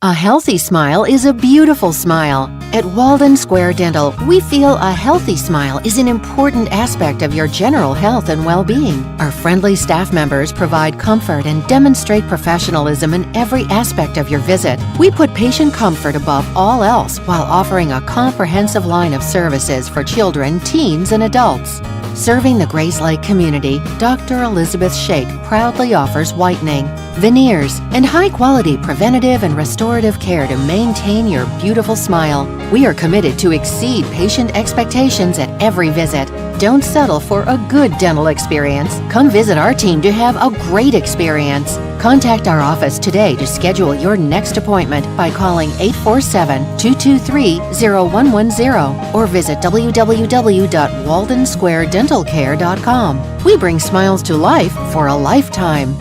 A healthy smile is a beautiful smile. At Walden Square Dental, we feel a healthy smile is an important aspect of your general health and well-being. Our friendly staff members provide comfort and demonstrate professionalism in every aspect of your visit. We put patient comfort above all else while offering a comprehensive line of services for children, teens, and adults. Serving the Grayslake community, Dr. Elizabeth Schaik proudly offers whitening, veneers, and high-quality preventative and restorative care to maintain your beautiful smile. We are committed to exceed patient expectations at every visit. Don't settle for a good dental experience. Come visit our team to have a great experience. Contact our office today to schedule your next appointment by calling 847-223-0110 or visit www.waldensquaredentalcare.com. We bring smiles to life for a lifetime.